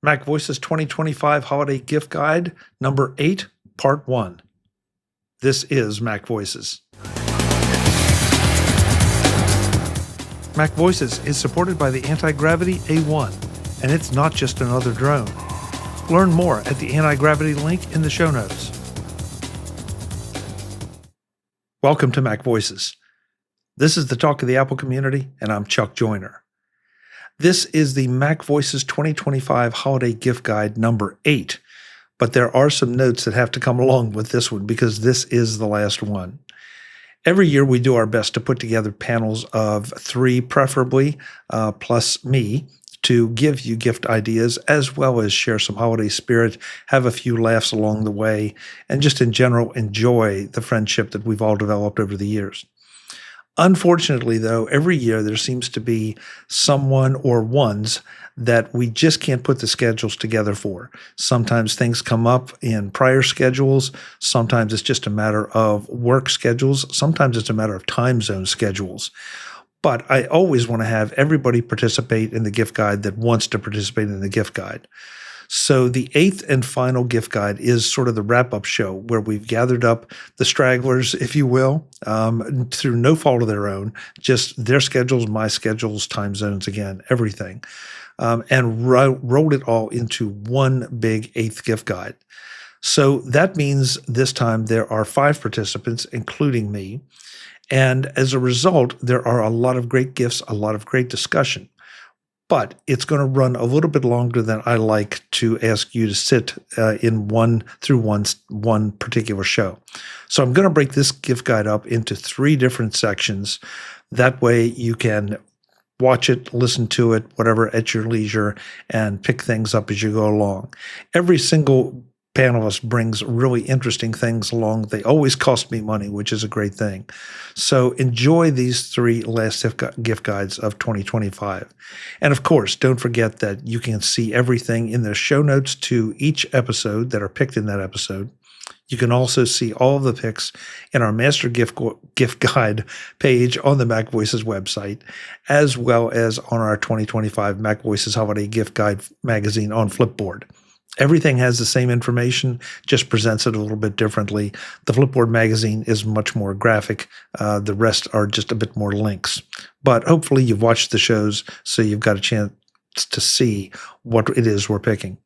MacVoices 2025 Holiday Gift Guide, number 8, Part 1. This is MacVoices. MacVoices is supported by the Antigravity A1, and it's not just another drone. Learn more at the Antigravity link in the show notes. Welcome to MacVoices. This is the talk of the Apple community, and I'm Chuck Joyner. This is the MacVoices 2025 Holiday Gift Guide number 8, but there are some notes that have to come along with this one because this is the last one. Every year we do our best to put together panels of 3, preferably, plus me, to give you gift ideas as well as share some holiday spirit, have a few laughs along the way, and just in general enjoy the friendship that we've all developed over the years. Unfortunately, though, every year there seems to be someone or ones that we just can't put the schedules together for. Sometimes things come up in prior schedules. Sometimes it's just a matter of work schedules. Sometimes it's a matter of time zone schedules. But I always want to have everybody participate in the gift guide that wants to participate in the gift guide. So the 8th and final gift guide is sort of the wrap-up show where we've gathered up the stragglers, if you will, through no fault of their own, just their schedules, my schedules, time zones, again, everything, and rolled it all into one big 8th gift guide. So that means this time there are 5 participants, including me. And as a result, there are a lot of great gifts, a lot of great discussion. But it's going to run a little bit longer than I like to ask you to sit in one particular show. So I'm going to break this gift guide up into 3 different sections. That way you can watch it, listen to it, whatever, at your leisure, and pick things up as you go along. Every single panelist brings really interesting things along. They always cost me money, which is a great thing. So enjoy these 3 last gift guides of 2025. And of course, don't forget that you can see everything in the show notes to each episode that are picked in that episode. You can also see all of the picks in our master gift guide page on the MacVoices website, as well as on our 2025 MacVoices Holiday Gift Guide magazine on Flipboard. Everything has the same information, just presents it a little bit differently. The Flipboard magazine is much more graphic. The rest are just a bit more links. But hopefully you've watched the shows, so you've got a chance to see what it is we're picking.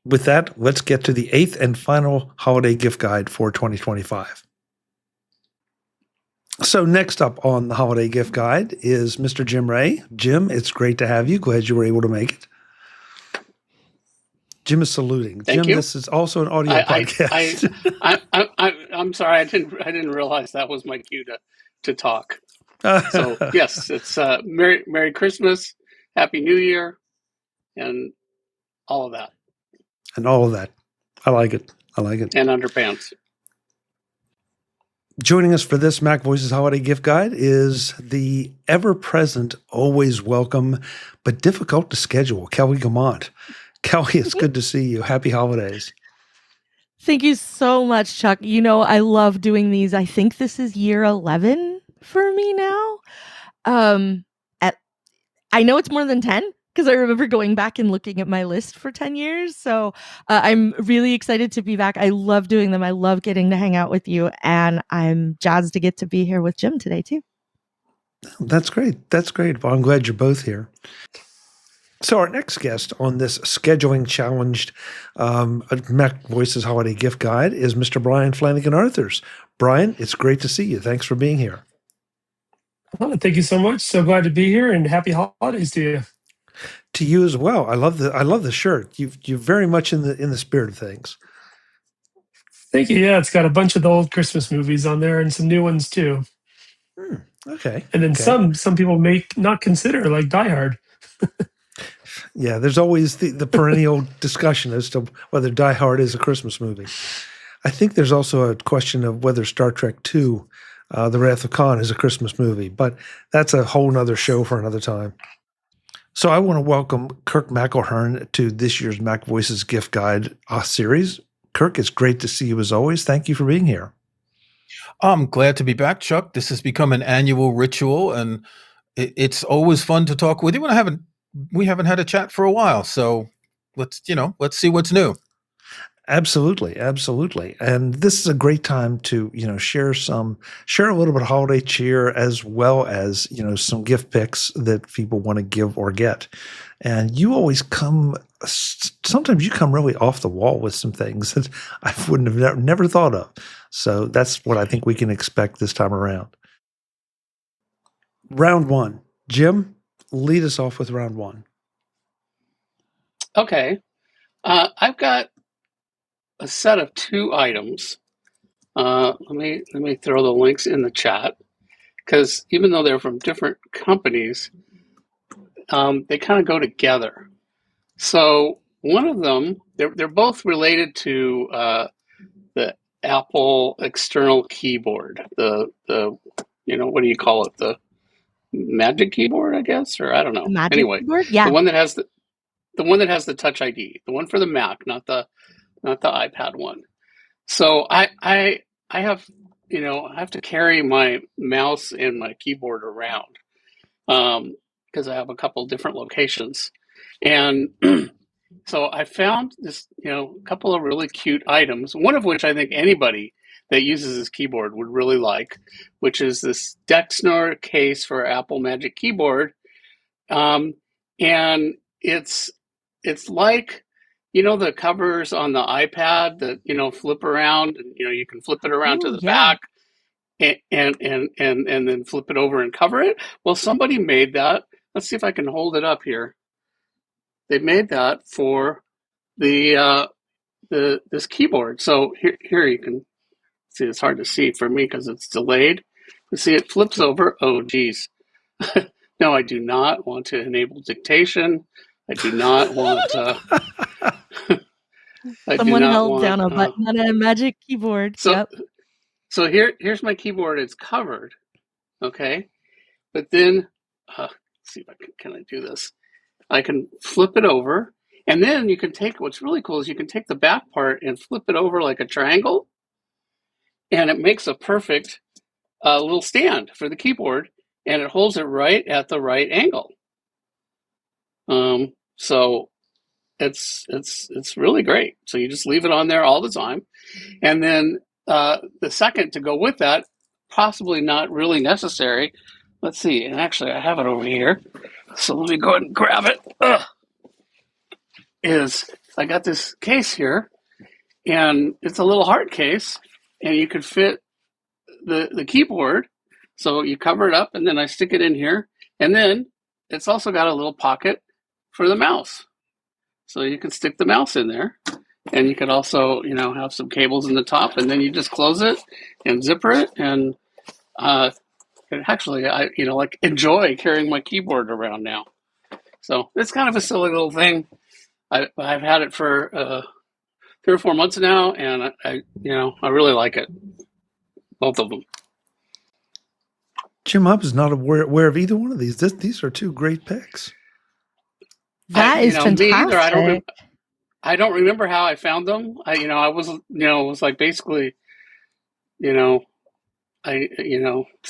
With that, let's get to the 8th and final holiday gift guide for 2025. So next up on the holiday gift guide is Mr. Jim Ray. Jim, it's great to have you. Glad you were able to make it. Jim is saluting. Thank Jim, you. This is also an audio podcast. I'm sorry, I didn't realize that was my cue to talk. So yes, it's Merry Christmas, Happy New Year, and all of that. And all of that. I like it. And underpants. Joining us for this MacVoices Holiday Gift Guide is the ever-present, always welcome, but difficult to schedule, Kelly Guimont. Kelly, it's good to see you. Happy holidays. Thank you so much, Chuck. You know, I love doing these. I think this is year 11 for me now. I know it's more than 10 because I remember going back and looking at my list for 10 years. So I'm really excited to be back. I love doing them. I love getting to hang out with you. And I'm jazzed to get to be here with Jim today, too. That's great. Well, I'm glad you're both here. So our next guest on this scheduling challenged MacVoices Holiday Gift Guide is Mr. Brian Flanigan-Arthurs. Brian, it's great to see you. Thanks for being here. Oh, thank you so much. So glad to be here, and happy holidays to you. To you as well. I love the shirt. You're very much in the spirit of things. Thank you. Yeah, it's got a bunch of the old Christmas movies on there and some new ones too. Okay. And then some people may not consider, like Die Hard. Yeah, there's always the perennial discussion as to whether Die Hard is a Christmas movie. I think there's also a question of whether Star Trek II, The Wrath of Khan, is a Christmas movie, but that's a whole nother show for another time. So I want to welcome Kirk McElhearn to this year's MacVoices Gift Guide series. Kirk, it's great to see you as always. Thank you for being here. I'm glad to be back, Chuck. This has become an annual ritual, and it's always fun to talk with you. And we haven't had a chat for a while, so let's see what's new. Absolutely. Absolutely. And this is a great time to, share a little bit of holiday cheer, as well as, some gift picks that people want to give or get. And you always sometimes you come really off the wall with some things that I wouldn't have never thought of. So that's what I think we can expect this time around. Round one. Jim, lead us off with round one. Okay. I've got a set of 2 items. Let me throw the links in the chat, because even though they're from different companies, they kind of go together. So one of them, they're both related to the Apple external keyboard. The what do you call it? The Magic Keyboard, I guess, or I don't know. Magic anyway, keyboard? Yeah. the one that has the Touch ID, the one for the Mac, not the iPad one. So I have I have to carry my mouse and my keyboard around because I have a couple different locations, and so I found this couple of really cute items. One of which I think anybody that uses this keyboard would really like, which is this Dexnor case for Apple Magic Keyboard, and it's like the covers on the iPad that flip around, and you can flip it around to the back and then flip it over and cover it. Well, somebody made that. Let's see if I can hold it up here. They made that for this keyboard. So here you can see. It's hard to see for me because it's delayed. You see, it flips over. Oh, geez. No, I do not want to enable dictation. I do not want. Someone held down a button on a Magic Keyboard. So here's my keyboard. It's covered, okay. But then, let's see if can I do this? I can flip it over, and then you can take. What's really cool is you can take the back part and flip it over like a triangle, and it makes a perfect little stand for the keyboard, and it holds it right at the right angle. So it's really great. So you just leave it on there all the time. And then the second to go with that, possibly not really necessary. Let's see. And actually, I have it over here. So let me go ahead and grab it. Is I got this case here, and it's a little hard case, and you could fit the keyboard. So you cover it up, and then I stick it in here. And then it's also got a little pocket for the mouse. So you can stick the mouse in there, and you could also, have some cables in the top, and then you just close it and zipper it. And actually, I enjoy carrying my keyboard around now. So it's kind of a silly little thing. I've had it for 3 or 4 months now, and I really like it. Both of them. Jim, I was not aware of either one of these. These are 2 great picks. That is fantastic. Me either. I don't remember how I found them. I was, it was like basically, it's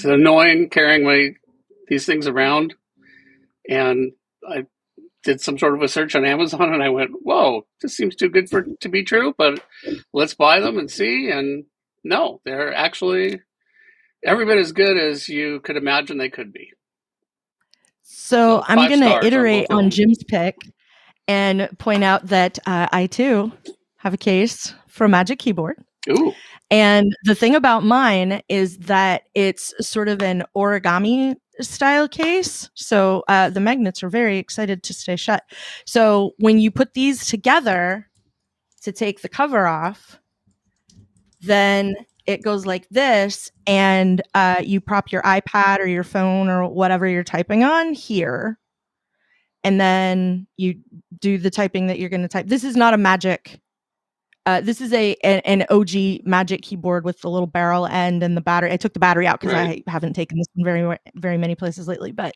annoying carrying these things around, and I did some sort of a search on Amazon, and I went, whoa, this seems too good to be true, but let's buy them and see. And no, they're actually every bit as good as you could imagine they could be. So I'm going to iterate on Jim's pick and point out that I too have a case for a Magic Keyboard. Ooh. And the thing about mine is that it's sort of an origami style case. So the magnets are very excited to stay shut. So when you put these together to take the cover off, then it goes like this, and you prop your iPad or your phone or whatever you're typing on here, and then you do the typing that you're going to type. This is not a Magic. This is an OG Magic Keyboard with the little barrel end and the battery. I took the battery out because I haven't taken this in very, very many places lately. But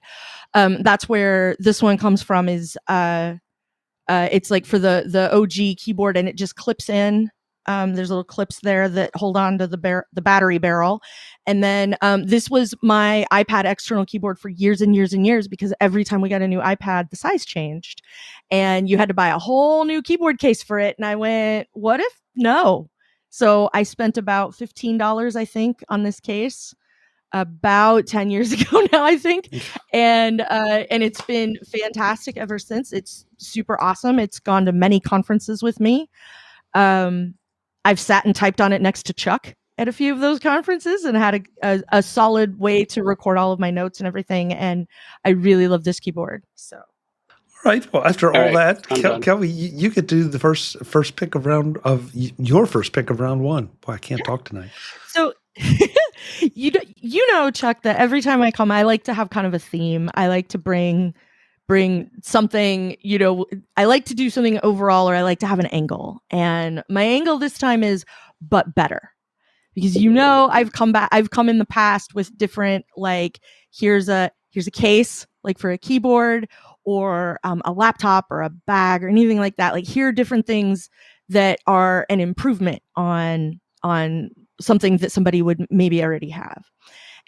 that's where this one comes from. Is it's like for the OG keyboard, and it just clips in There's little clips there that hold on to the battery barrel. And then this was my iPad external keyboard for years and years and years, because every time we got a new iPad, the size changed and you had to buy a whole new keyboard case for it. And I went, what if no? So I spent about $15, I think, on this case about 10 years ago now, I think. And it's been fantastic ever since. It's super awesome. It's gone to many conferences with me. I've sat and typed on it next to Chuck at a few of those conferences and had a solid way to record all of my notes and everything. And I really love this keyboard. So. All right. Well, after all that, Kelly, you could do the first pick of your first pick of round one. Boy, I can't talk tonight. So you know, Chuck, that every time I come, I like to have kind of a theme. I like to bring something, you know, I like to do something overall, or I like to have an angle. And my angle this time is but better. Because, you know, I've come in the past with different, like, here's a case, like for a keyboard, or a laptop or a bag or anything like that. Like, here are different things that are an improvement on something that somebody would maybe already have.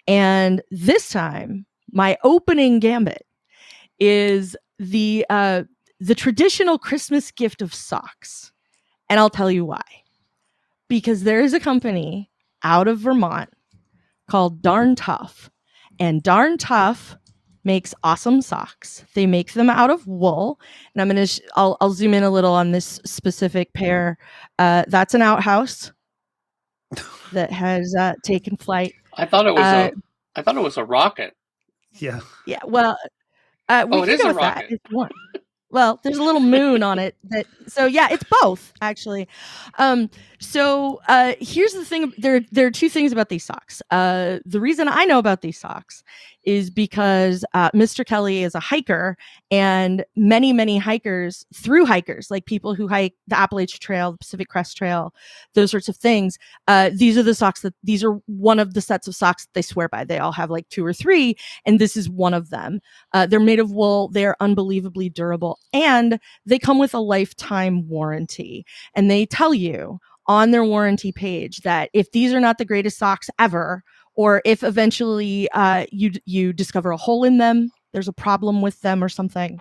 And this time, my opening gambit is the traditional Christmas gift of socks. And I'll tell you why. Because there is a company out of Vermont called Darn Tough. And Darn Tough makes awesome socks. They make them out of wool. And I'll zoom in a little on this specific pair. That's an outhouse that has taken flight. I thought it was a rocket. Yeah. Yeah. Well, we can go with that if you want. Well, there's a little moon on it. So yeah, it's both actually. So here's the thing. There are two things about these socks. The reason I know about these socks is because Mr. Kelly is a hiker, and many hikers, like people who hike the Appalachian Trail, the Pacific Crest Trail, those sorts of things. These are one of the sets of socks that they swear by. They all have like 2 or 3, and this is one of them. They're made of wool. They're unbelievably durable, and they come with a lifetime warranty. And they tell you on their warranty page that if these are not the greatest socks ever, or if eventually you discover a hole in them, there's a problem with them or something,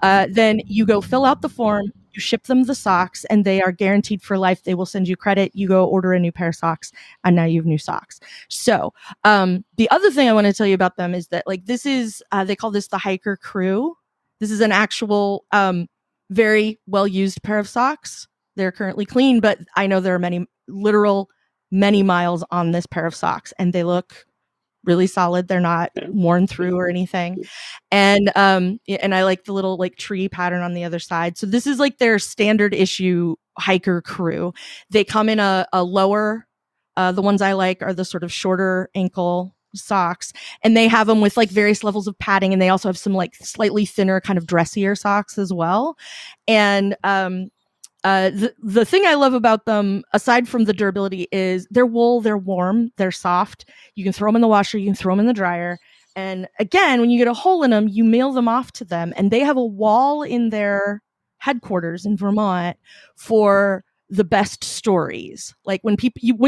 then you go fill out the form, you ship them the socks, and they are guaranteed for life. They will send you credit. You go order a new pair of socks, and now you have new socks. So the other thing I want to tell you about them is that, like, this is, they call this the Hiker Crew. This is an actual very well-used pair of socks. They're currently clean, but I know there are many miles on this pair of socks, and they look really solid. They're not worn through or anything. And I like the little like tree pattern on the other side. So this is like their standard issue Hiker Crew. They come in a lower, the ones I like are the sort of shorter ankle socks, and they have them with like various levels of padding, and they also have some like slightly thinner kind of dressier socks as well. And the thing I love about them, aside from the durability, is they're wool, they're warm, they're soft. You can throw them in the washer, you can throw them in the dryer. And again, when you get a hole in them, you mail them off to them. And they have a wall in their headquarters in Vermont for the best stories. Like when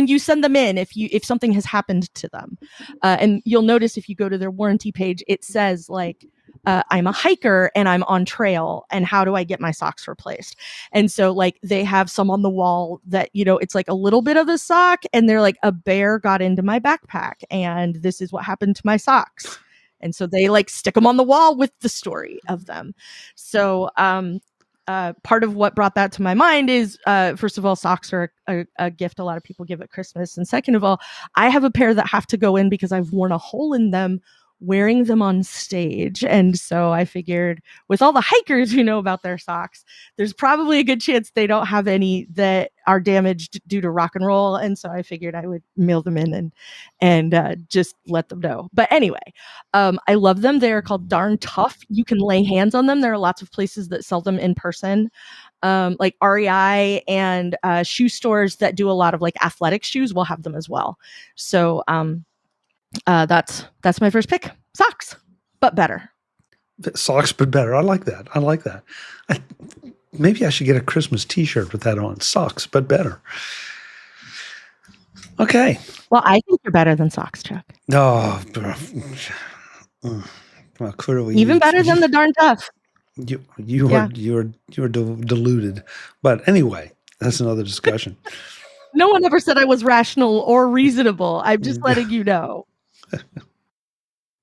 you send them in, if something has happened to them, and you'll notice if you go to their warranty page, it says like, I'm a hiker and I'm on trail, and how do I get my socks replaced? And so like they have some on the wall that, you know, it's like a little bit of a sock, and they're like, a bear got into my backpack and this is what happened to my socks. And so they like stick them on the wall with the story of them. So part of what brought that to my mind is, first of all, socks are a gift a lot of people give at Christmas. And second of all, I have a pair that have to go in because I've worn a hole in them wearing them on stage. And so I figured with all the hikers who know about their socks, there's probably a good chance they don't have any that are damaged due to rock and roll. And so I figured I would mail them in and just let them know. But anyway, I love them. They're called Darn Tough. You can lay hands on them. There are lots of places that sell them in person. Like REI and shoe stores that do a lot of like athletic shoes will have them as well. So that's my first pick. Socks, but better. Socks, but better. I like that. Maybe I should get a Christmas T-shirt with that on. Socks, but better. Okay. Well, I think you're better than socks, Chuck. Oh, well, clearly, Even better than the darn tough. You're deluded. But anyway, that's another discussion. No one ever said I was rational or reasonable. I'm just letting you know.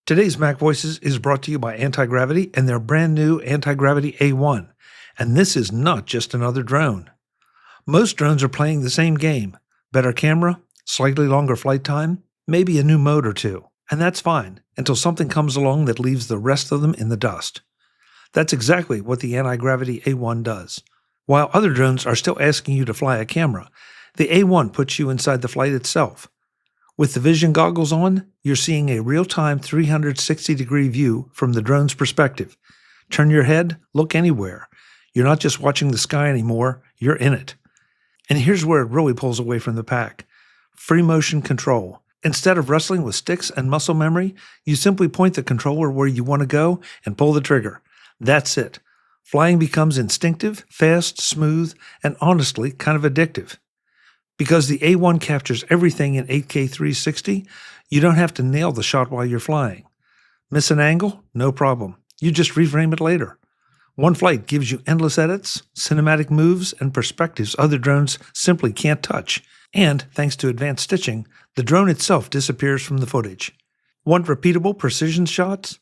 Today's Mac Voices is brought to you by Antigravity and their brand new Antigravity A1. And this is not just another drone. Most drones are playing the same game. Better camera, slightly longer flight time, maybe a new mode or two. And that's fine, until something comes along that leaves the rest of them in the dust. That's exactly what the Antigravity A1 does. While other drones are still asking you to fly a camera, the A1 puts you inside the flight itself. With the vision goggles on, you're seeing a real-time 360-degree view from the drone's perspective. Turn your head, look anywhere. You're not just watching the sky anymore, you're in it. And here's where it really pulls away from the pack. Free motion control. Instead of wrestling with sticks and muscle memory, you simply point the controller where you want to go and pull the trigger. That's it. Flying becomes instinctive, fast, smooth, and honestly kind of addictive. Because the A1 captures everything in 8K 360, you don't have to nail the shot while you're flying. Miss an angle? No problem. You just reframe it later. One flight gives you endless edits, cinematic moves, and perspectives other drones simply can't touch. And, thanks to advanced stitching, the drone itself disappears from the footage. Want repeatable precision shots?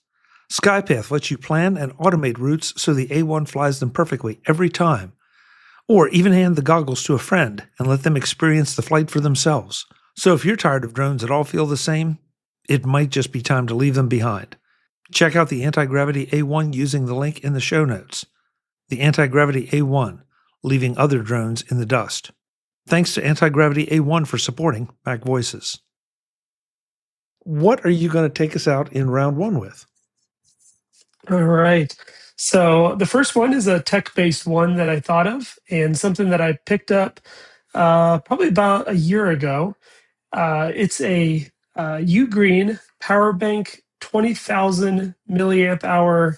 SkyPath lets you plan and automate routes so the A1 flies them perfectly every time. Or even hand the goggles to a friend and let them experience the flight for themselves. So if you're tired of drones that all feel the same, it might just be time to leave them behind. Check out the Antigravity A1 using the link in the show notes. The Antigravity A1, leaving other drones in the dust. Thanks to Antigravity A1 for supporting Mac Voices. What are you going to take us out in round one with? All right. So the first one is a tech-based one that I thought of, and something that I picked up probably about a year ago. It's a Ugreen power bank, 20,000 milliamp hour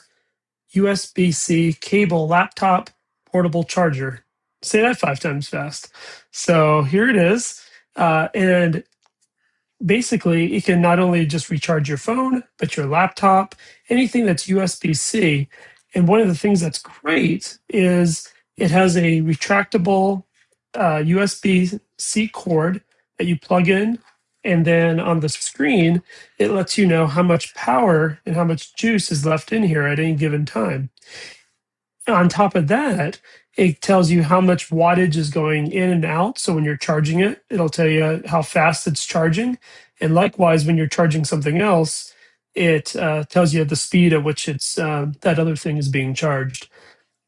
USB-C cable laptop portable charger. Say that 5 times fast. So here it is. And basically, it can not only just recharge your phone, but your laptop, anything that's USB-C. And one of the things that's great is it has a retractable USB-C cord that you plug in. And then on the screen, it lets you know how much power and how much juice is left in here at any given time. On top of that, it tells you how much wattage is going in and out. So when you're charging it, it'll tell you how fast it's charging. And likewise, when you're charging something else, it tells you the speed at which it's that other thing is being charged.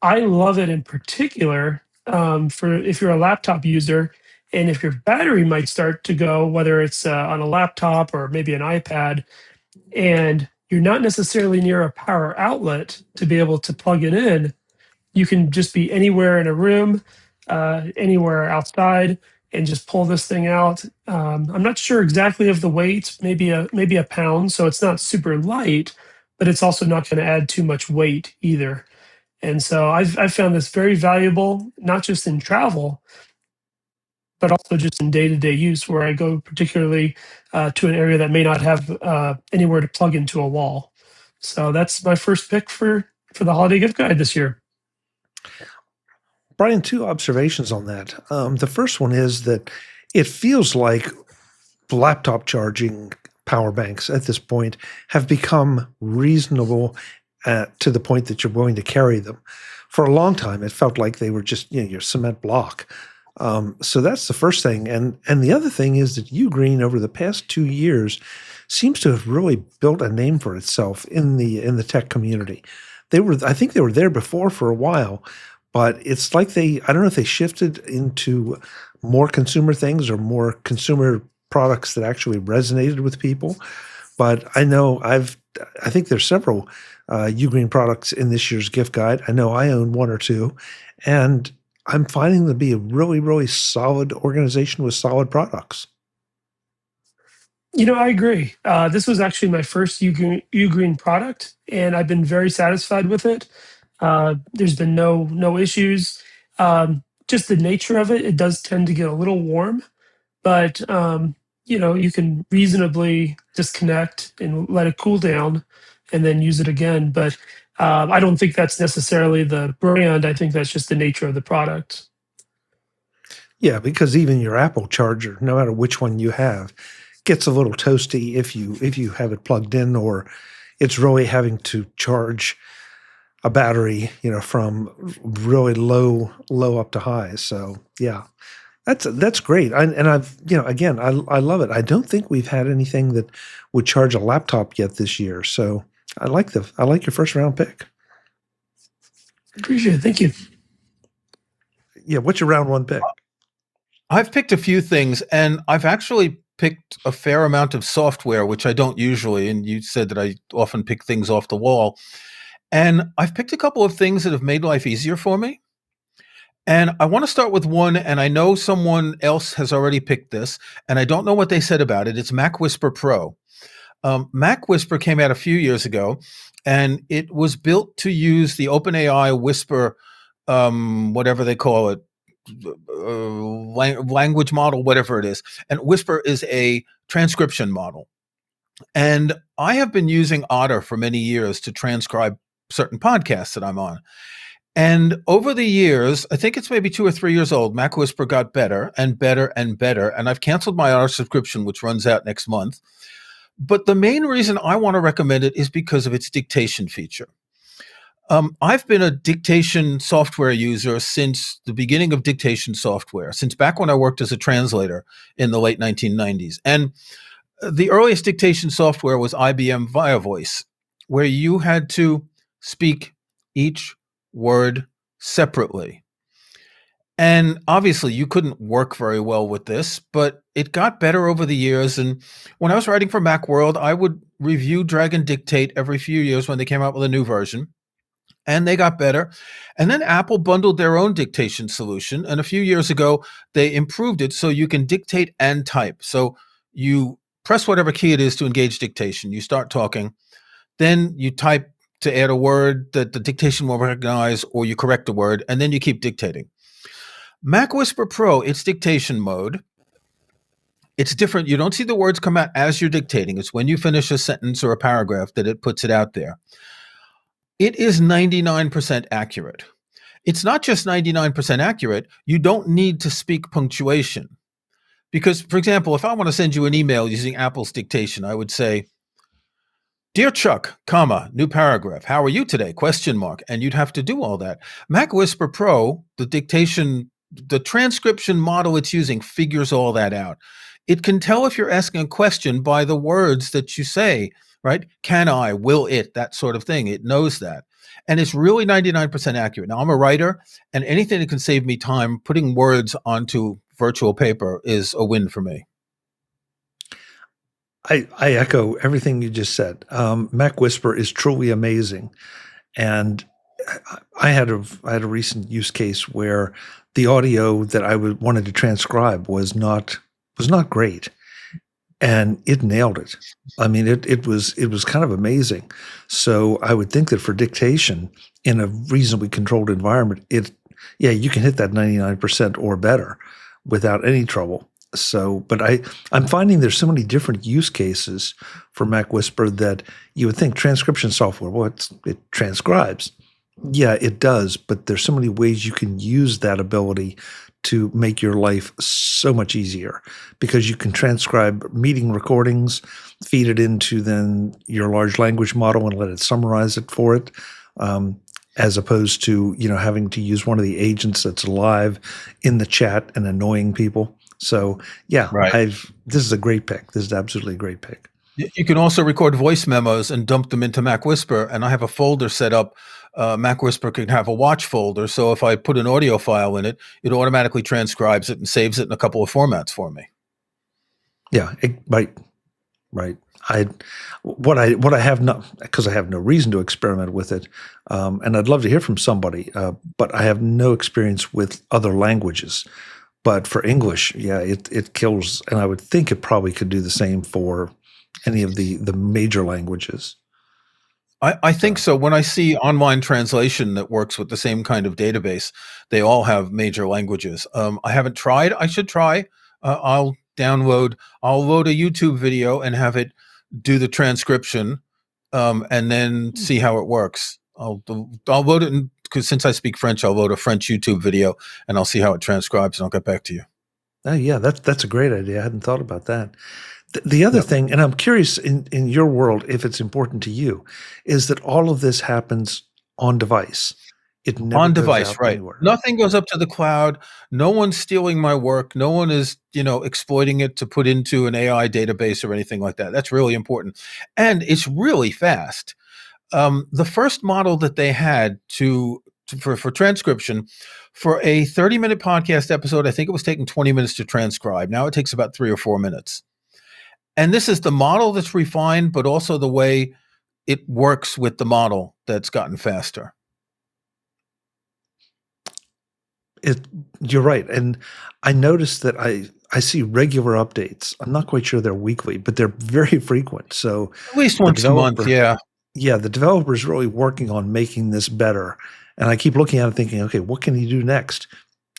I love it in particular for if you're a laptop user and if your battery might start to go, whether it's on a laptop or maybe an iPad, and you're not necessarily near a power outlet to be able to plug it in. You can just be anywhere in a room, anywhere outside, and just pull this thing out. I'm not sure exactly of the weight, maybe a pound, so it's not super light, but it's also not going to add too much weight either. And so I've found this very valuable, not just in travel, but also just in day-to-day use, where I go particularly to an area that may not have anywhere to plug into a wall. So that's my first pick for the holiday gift guide this year. Brian, 2 observations on that. The first one is that it feels like laptop charging power banks at this point have become reasonable to the point that you're willing to carry them. For a long time, it felt like they were just your cement block. So that's the first thing. And the other thing is that Ugreen over the past 2 years seems to have really built a name for itself in the tech community. I think they were there before for a while, but it's like I don't know if they shifted into more consumer things or more consumer products that actually resonated with people. But I know I think there's several Ugreen products in this year's gift guide. I know I own 1 or 2, and I'm finding them to be a really, really solid organization with solid products. I agree. This was actually my first Ugreen product, and I've been very satisfied with it. There's been no issues. Just the nature of it does tend to get a little warm, but you can reasonably disconnect and let it cool down and then use it again. But I don't think that's necessarily the brand. I think that's just the nature of the product. Yeah, because even your Apple charger, no matter which one you have, gets a little toasty if you have it plugged in, or it's really having to charge a battery, from really low up to high. So yeah, that's great. I've again, I love it. I don't think we've had anything that would charge a laptop yet this year. So I like your first round pick. Appreciate it. Thank you. Yeah, what's your round one pick? I've picked a few things, and I've actually picked a fair amount of software, which I don't usually. And you said that I often pick things off the wall. And I've picked a couple of things that have made life easier for me. And I want to start with one, and I know someone else has already picked this, and I don't know what they said about it. It's MacWhisper Pro. MacWhisper came out a few years ago, and it was built to use the OpenAI Whisper, whatever they call it, language model, whatever it is. And Whisper is a transcription model. And I have been using Otter for many years to transcribe certain podcasts that I'm on. And over the years, I think it's maybe 2 or 3 years old, MacWhisper got better and better and better. And I've canceled my Otter subscription, which runs out next month. But the main reason I want to recommend it is because of its dictation feature. I've been a dictation software user since the beginning of dictation software, since back when I worked as a translator in the late 1990s. And the earliest dictation software was IBM ViaVoice, where you had to speak each word separately. And obviously, you couldn't work very well with this, but it got better over the years. And when I was writing for Macworld, I would review, drag, and dictate every few years when they came out with a new version. And they got better. And then Apple bundled their own dictation solution. And a few years ago, they improved it so you can dictate and type. So you press whatever key it is to engage dictation. You start talking. Then you type to add a word that the dictation will recognize, or you correct a word, and then you keep dictating. MacWhisper Pro, it's dictation mode. It's different. You don't see the words come out as you're dictating. It's when you finish a sentence or a paragraph that it puts it out there. It is 99% accurate. It's not just 99% accurate. You don't need to speak punctuation. Because, for example, if I want to send you an email using Apple's dictation, I would say, "Dear Chuck, comma, new paragraph. How are you today? Question mark." And you'd have to do all that. MacWhisper Pro, the dictation, the transcription model it's using figures all that out. It can tell if you're asking a question by the words that you say, right? Can I, will it, that sort of thing. It knows that. And it's really 99% accurate. Now, I'm a writer, and anything that can save me time putting words onto virtual paper is a win for me. I echo everything you just said. MacWhisper is truly amazing. And I had a recent use case where the audio that I wanted to transcribe was not great, and it nailed it. I mean, it was kind of amazing. So I would think that for dictation in a reasonably controlled environment, you can hit that 99% or better without any trouble. So, but I'm finding there's so many different use cases for MacWhisper that you would think transcription software, well, it transcribes. Yeah, it does, but there's so many ways you can use that ability to make your life so much easier, because you can transcribe meeting recordings, feed it into then your large language model and let it summarize it for it, as opposed to, having to use one of the agents that's live in the chat and annoying people. So yeah, right. This is a great pick. This is absolutely a great pick. You can also record voice memos and dump them into MacWhisper. And I have a folder set up. MacWhisper can have a watch folder. So if I put an audio file in it, it automatically transcribes it and saves it in a couple of formats for me. Yeah, right. What I have not, because I have no reason to experiment with it, and I'd love to hear from somebody, but I have no experience with other languages. But for English, yeah, it kills, and I would think it probably could do the same for any of the major languages. I think so. When I see online translation that works with the same kind of database, they all have major languages. I haven't tried. I should try. I'll I'll load a YouTube video and have it do the transcription, and then see how it works. I'll load it, because since I speak French, I'll load a French YouTube video and I'll see how it transcribes, and I'll get back to you. Oh yeah, that's a great idea. I hadn't thought about that. The other thing, and I'm curious in your world if it's important to you, is that all of this happens on device. It never on goes device, out right? anywhere. Nothing goes up to the cloud. No one's stealing my work. No one is, exploiting it to put into an AI database or anything like that. That's really important, and it's really fast. The first model that they had for transcription for a 30-minute podcast episode, I think it was taking 20 minutes to transcribe. Now it takes about 3 or 4 minutes. And this is the model that's refined, but also the way it works with the model that's gotten faster. You're right. And I noticed that I see regular updates. I'm not quite sure they're weekly, but they're very frequent. So at least once a month, yeah. Yeah, the developer is really working on making this better. And I keep looking at it thinking, okay, what can he do next?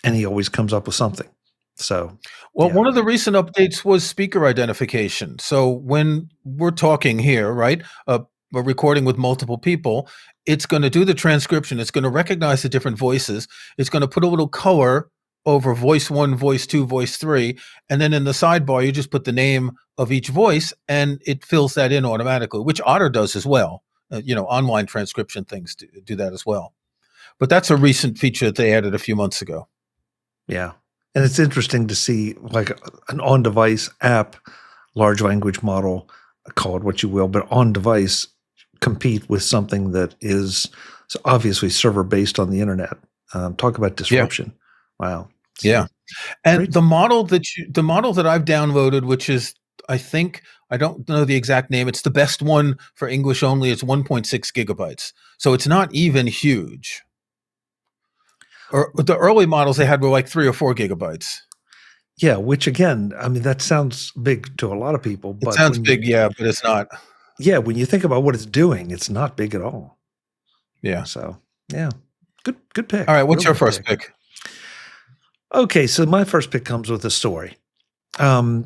And he always comes up with something. So, well, one of the recent updates was speaker identification. So when we're talking here, right, we're recording with multiple people, it's going to do the transcription. It's going to recognize the different voices. It's going to put a little color over voice 1, voice 2, voice 3. And then in the sidebar, you just put the name of each voice and it fills that in automatically, which Otter does as well. Online transcription things do that as well. But that's a recent feature that they added a few months ago. Yeah. And it's interesting to see like an on-device app, large language model, call it what you will, but on-device compete with something that is obviously server-based on the internet. Talk about disruption. Yeah. Wow. Yeah. And great. The model that I've downloaded, which is, I don't know the exact name. It's the best one for English only. It's 1.6 gigabytes. So it's not even huge. Or the early models they had were like 3 or 4 gigabytes. Yeah, which again, I mean, that sounds big to a lot of people. But it sounds big, yeah, but it's not. Yeah, when you think about what it's doing, it's not big at all. Yeah. So, yeah, good pick. All right, what's your first pick? Okay, so my first pick comes with a story. And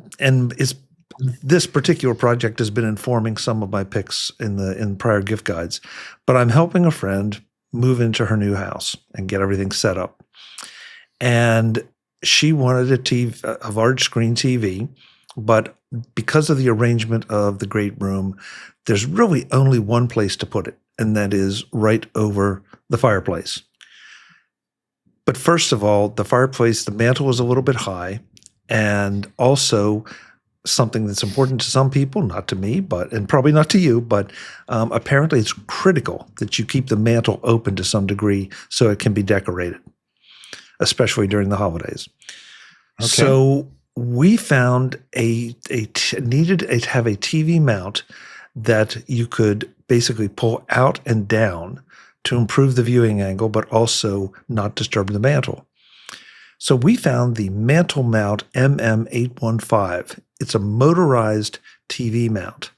this particular project has been informing some of my picks in prior gift guides, but I'm helping a friend move into her new house and get everything set up. And she wanted a large screen TV, but because of the arrangement of the great room, there's really only one place to put it, and that is right over the fireplace. But first of all, the fireplace, the mantle was a little bit high, and also something that's important to some people, not to me, and probably not to you, but apparently it's critical that you keep the mantle open to some degree so it can be decorated, especially during the holidays. Okay. So we found needed to have a TV mount that you could basically pull out and down to improve the viewing angle, but also not disturb the mantle. So we found the MantleMount MM815. It's a motorized TV mount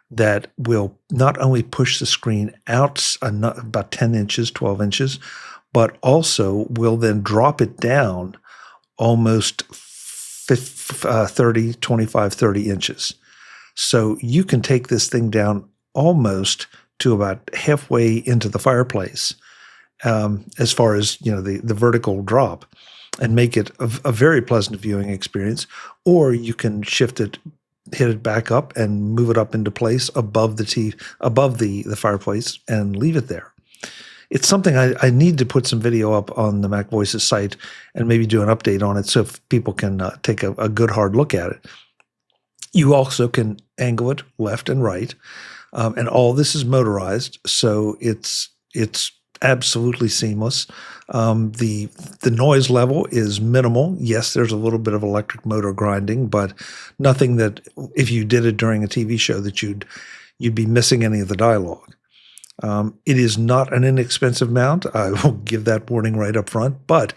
that will not only push the screen out about 10 inches, 12 inches, but also will then drop it down almost 25, 30 inches. So you can take this thing down almost to about halfway into the fireplace, as far as the vertical drop, and make it a very pleasant viewing experience. Or you can hit it back up and move it up into place above the fireplace and leave it there. It's something I need to put some video up on the MacVoices site and maybe do an update on it so if people can take a good hard look at it. You also can angle it left and right, and all this is motorized, so it's absolutely seamless. The noise level is minimal. Yes, there's a little bit of electric motor grinding, but nothing that if you did it during a TV show that you'd be missing any of the dialogue. It is not an inexpensive mount. I will give that warning right up front, but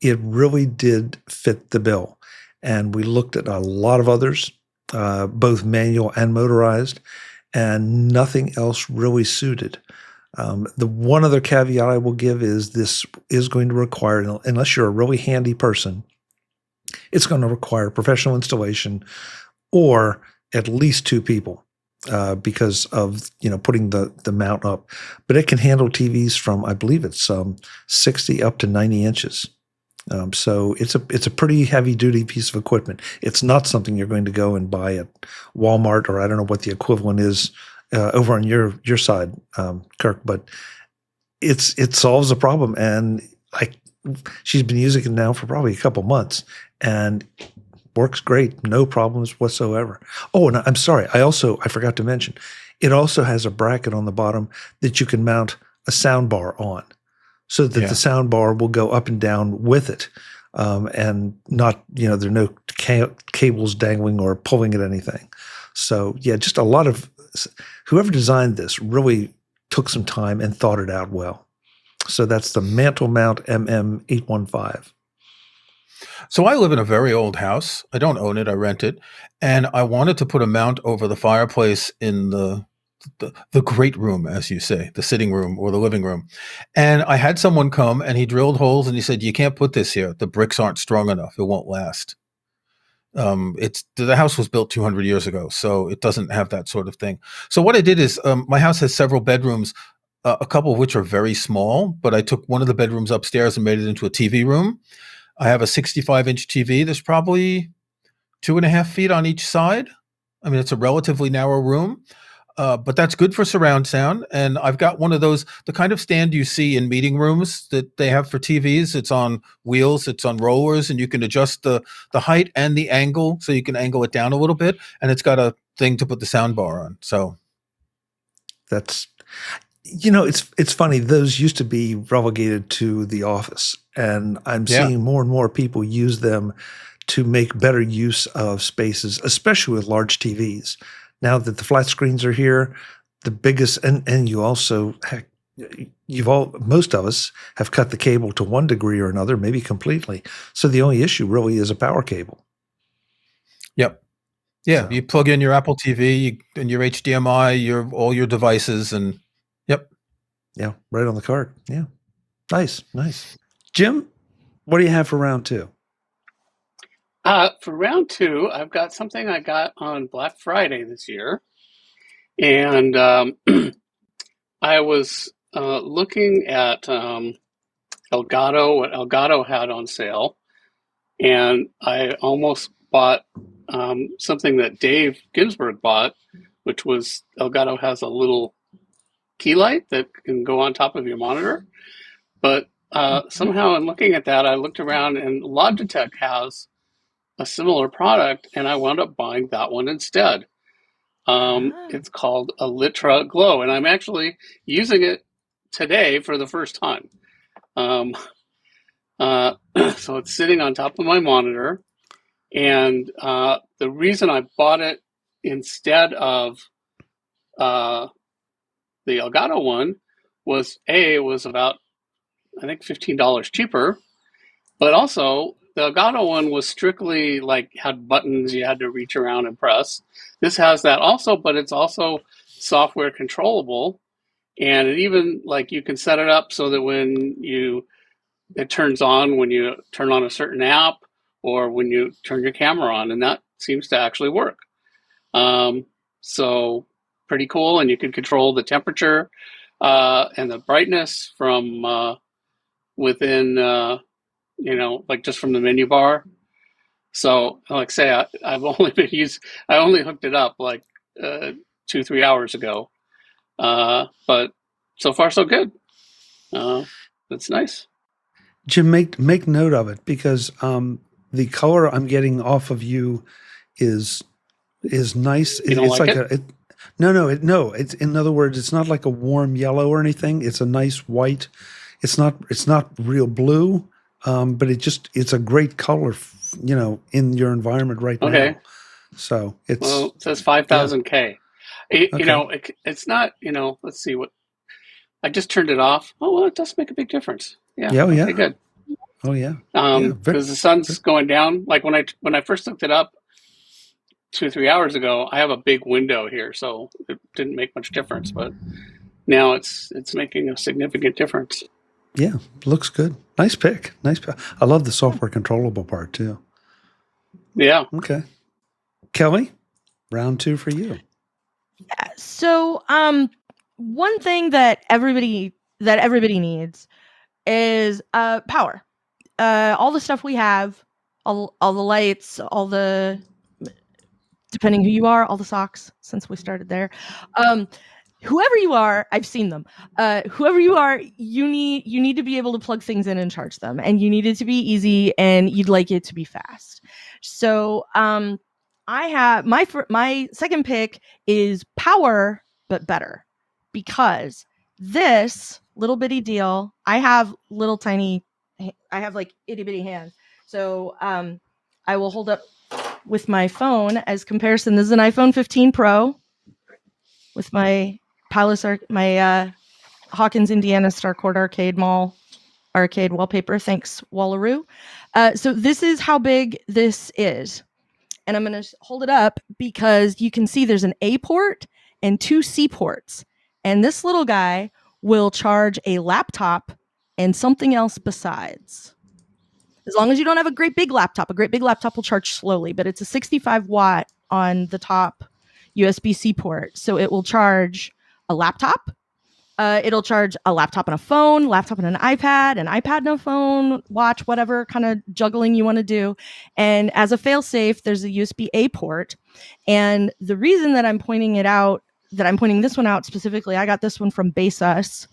it really did fit the bill. And we looked at a lot of others, both manual and motorized, and nothing else really suited. The one other caveat I will give is this is going to require, unless you're a really handy person, it's going to require professional installation or at least 2 people because of, putting the mount up. But it can handle TVs from, I believe it's 60 up to 90 inches. So it's a pretty heavy duty piece of equipment. It's not something you're going to go and buy at Walmart, or I don't know what the equivalent is over on your side, Kirk, but it solves a problem. And she's been using it now for probably a couple months and works great. No problems whatsoever. Oh, and I'm sorry. I forgot to mention, it also has a bracket on the bottom that you can mount a sound bar on, so that the sound bar will go up and down with it. And not, there are no cables dangling or pulling at anything. So yeah, just a lot of, whoever designed this really took some time and thought it out well. So that's the MantleMount MM815. So I live in a very old house. I don't own it. I rent it. And I wanted to put a mount over the fireplace in the great room, as you say, the sitting room or the living room. And I had someone come and he drilled holes and he said, you can't put this here. The bricks aren't strong enough. It won't last. The house was built 200 years ago, so it doesn't have that sort of thing. So what I did is, my house has several bedrooms, a couple of which are very small, but I took one of the bedrooms upstairs and made it into a TV room. I have a 65-inch TV. There's probably 2.5 feet on each side. I mean, it's a relatively narrow room, but that's good for surround sound. And I've got one of those, the kind of stand you see in meeting rooms that they have for TVs. It's on wheels, it's on rollers, and you can adjust the height and the angle, so you can angle it down a little bit. And it's got a thing to put the sound bar on. So that's, it's funny. Those used to be relegated to the office, and I'm seeing more and more people use them to make better use of spaces, especially with large TVs. Now that the flat screens are here, the biggest, and you also, most of us have cut the cable to one degree or another, maybe completely. So the only issue really is a power cable. Yep. Yeah. So you plug in your Apple TV and your HDMI, all your devices, and yep. Yeah. Right on the card. Yeah. Nice. Jim, what do you have for round 2? For round 2, I've got something I got on Black Friday this year. And I was looking at Elgato, what Elgato had on sale. And I almost bought something that Dave Ginsburg bought, which was Elgato has a little key light that can go on top of your monitor. But somehow in looking at that, I looked around and Logitech has a similar product, and I wound up buying that one instead. It's called a Litra Glow, and I'm actually using it today for the first time. So it's sitting on top of my monitor, and the reason I bought it instead of the Elgato one was, it was about, I think, $15 cheaper, but also the Elgato one was strictly had buttons you had to reach around and press. This has that also, but it's also software controllable. And it even you can set it up so that when it turns on when you turn on a certain app or when you turn your camera on, and that seems to actually work. So pretty cool. And you can control the temperature and the brightness from within just from the menu bar. So like I say, I've only I only hooked it up 2-3 hours ago. But so far so good. That's nice. Jim, make note of it, because the color I'm getting off of you is nice. You don't like it? No. It's, in other words, it's not like a warm yellow or anything. It's a nice white. It's not real blue. But it's a great color, in your environment right now. So it says 5,000K. It's not, let's see what, I just turned it off. Oh, well, it does make a big difference. Yeah. Yeah. Okay, good. Oh yeah. Because the sun's going down. Like when I first looked it up 2-3 hours ago, I have a big window here, so it didn't make much difference, but now it's making a significant difference. Yeah, looks good. Nice pick. I love the software controllable part too. Yeah. Okay. Kelly, round 2 for you. Yeah. So, one thing that everybody needs is power. All the stuff we have, all the lights, all the, depending who you are, all the socks, since we started there. Whoever you are, I've seen them. Whoever you are, you need to be able to plug things in and charge them, and you need it to be easy, and you'd like it to be fast. So, I have my second pick is power, but better, because this little bitty deal. I have like itty bitty hands, so I will hold up with my phone as comparison. This is an iPhone 15 Pro with my Hawkins, Indiana Starcourt Arcade Mall arcade wallpaper. Thanks, Wallaroo. So this is how big this is. And I'm going to hold it up because you can see there's an A port and 2 C ports. And this little guy will charge a laptop and something else besides. As long as you don't have a great big laptop will charge slowly, but it's a 65 watt on the top USB-C port. So it will charge a laptop. It'll charge a laptop and a phone, laptop and an iPad and a phone, watch, whatever kind of juggling you want to do. And as a fail-safe, there's a USB-A port. And the reason that I'm pointing this one out specifically, I got this one from Baseus.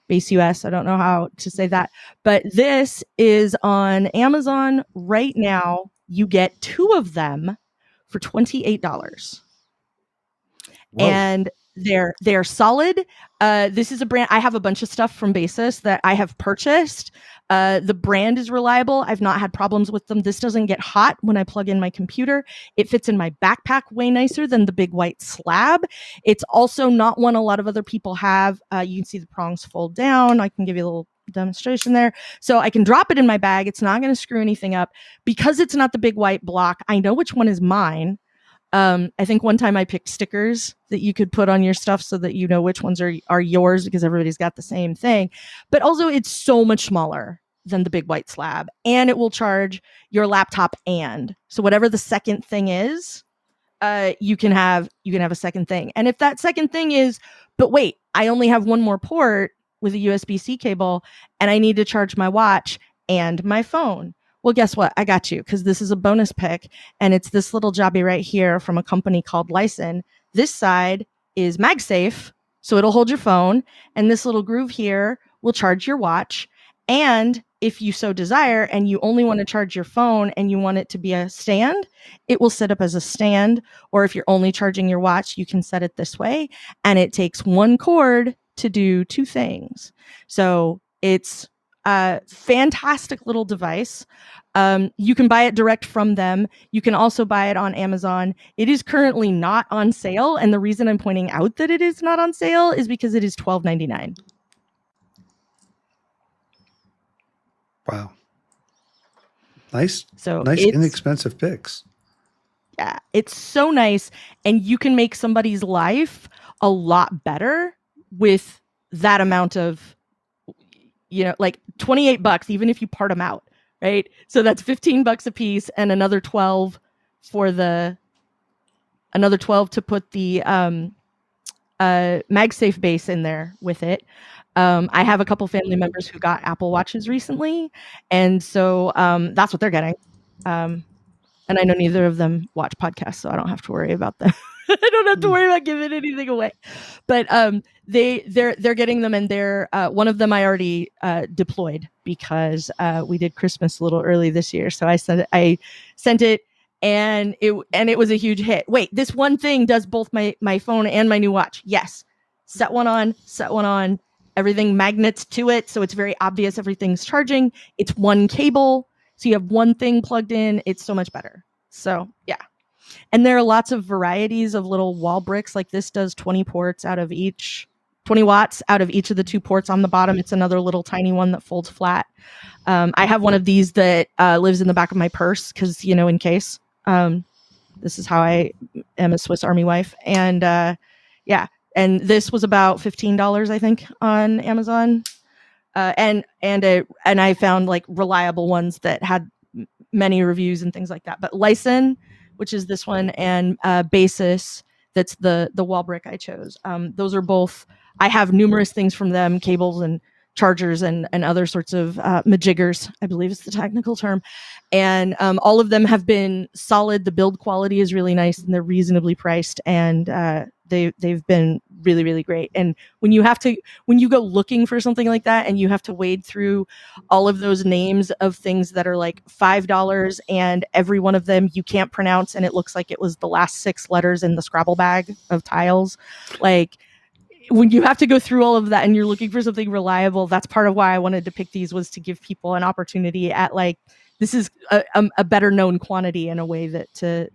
I don't know how to say that, but this is on Amazon right now. You get 2 of them for $28. Whoa. And they're solid. This is a brand. I have a bunch of stuff from Baseus that I have purchased. The brand is reliable. I've not had problems with them. This doesn't get hot when I plug in my computer. It fits in my backpack way nicer than the big white slab. It's also not one a lot of other people have. You can see the prongs fold down. I can give you a little demonstration there. So I can drop it in my bag. It's not going to screw anything up. Because it's not the big white block, I know which one is mine. I think one time I picked stickers that you could put on your stuff so that you know which ones are yours, because everybody's got the same thing. But also it's so much smaller than the big white slab, and it will charge your laptop. And so whatever the second thing is, you can have a second thing. And if that second thing is, but wait, I only have one more port with a USB-C cable and I need to charge my watch and my phone. Well, guess what? I got you, because this is a bonus pick, and it's this little jobby right here from a company called Lisen. This side is MagSafe, so it'll hold your phone, and this little groove here will charge your watch. And if you so desire, and you only want to charge your phone and you want it to be a stand, it will set up as a stand. Or if you're only charging your watch, you can set it this way, and it takes 1 cord to do 2 things. So it's a fantastic little device. You can buy it direct from them. You can also buy it on Amazon. It is currently not on sale. And the reason I'm pointing out that it is not on sale is because it is $12.99. Wow. Nice. So nice, inexpensive picks. Yeah, it's so nice. And you can make somebody's life a lot better with that amount of, like $28, even if you part them out. Right. So that's $15 a piece, and another 12 to put the MagSafe base in there with it. I have a couple family members who got Apple Watches recently, and so that's what they're getting. And I know neither of them watch podcasts, so I don't have to worry about them. I don't have to worry about giving anything away. But they're getting them, and they're one of them I already deployed because we did Christmas a little early this year. So I sent it, and it was a huge hit. Wait, this one thing does both my phone and my new watch. Yes. Set one on, everything magnets to it, so it's very obvious everything's charging. It's one cable, so you have one thing plugged in. It's so much better. So yeah. And there are lots of varieties of little wall bricks. Like this does 20 watts out of each of the 2 ports on the bottom. It's another little tiny one that folds flat. I have one of these that lives in the back of my purse because, in case. This is how I am a Swiss Army wife. And yeah, and this was about $15, I think, on Amazon. And I found like reliable ones that had many reviews and things like that. But Lisen, which is this one, and Baseus, that's the wall brick I chose. Those are both, I have numerous things from them, cables and chargers and other sorts of majiggers, I believe is the technical term. And all of them have been solid. The build quality is really nice and they're reasonably priced, and they've been really, really great. And when you go looking for something like that and you have to wade through all of those names of things that are like $5 and every one of them you can't pronounce and it looks like it was the last 6 letters in the Scrabble bag of tiles, like when you have to go through all of that and you're looking for something reliable, that's part of why I wanted to pick these, was to give people an opportunity at like, this is a better known quantity in a way that to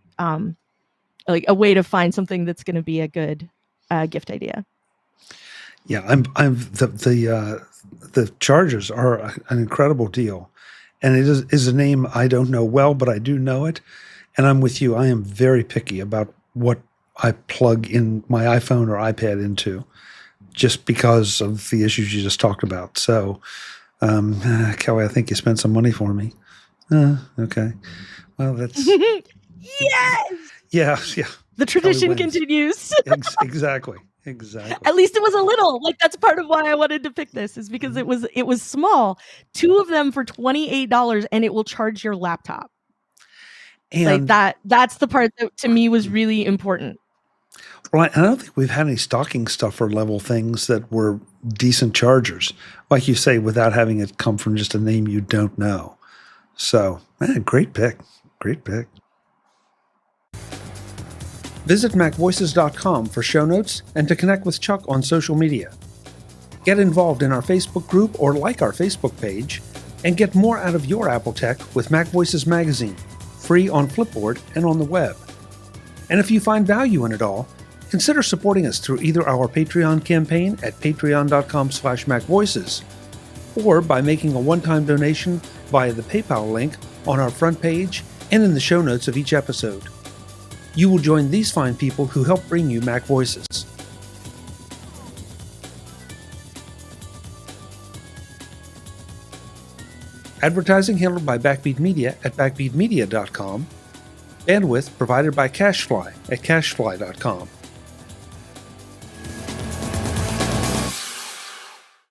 like a way to find something that's going to be a good gift idea. Yeah, the chargers are an incredible deal, and it is a name I don't know well, but I do know it, and I'm with you. I am very picky about what I plug in my iPhone or iPad into, just because of the issues you just talked about. So, Kelly, I think you spent some money for me. Okay, well, that's yes. Yeah. The tradition continues. Exactly. At least it was a little. Like, that's part of why I wanted to pick this, is because it was small. 2 of them for $28, and it will charge your laptop. And like that's the part that to me was really important. Well, I don't think we've had any stocking stuffer level things that were decent chargers, like you say, without having it come from just a name you don't know. So, man, great pick. Visit MacVoices.com for show notes and to connect with Chuck on social media. Get involved in our Facebook group or like our Facebook page, and get more out of your Apple tech with MacVoices Magazine, free on Flipboard and on the web. And if you find value in it all, consider supporting us through either our Patreon campaign at patreon.com/MacVoices, or by making a one-time donation via the PayPal link on our front page and in the show notes of each episode. You will join these fine people who help bring you Mac Voices. Advertising handled by Backbeat Media at backbeatmedia.com. Bandwidth provided by CashFly at cashfly.com.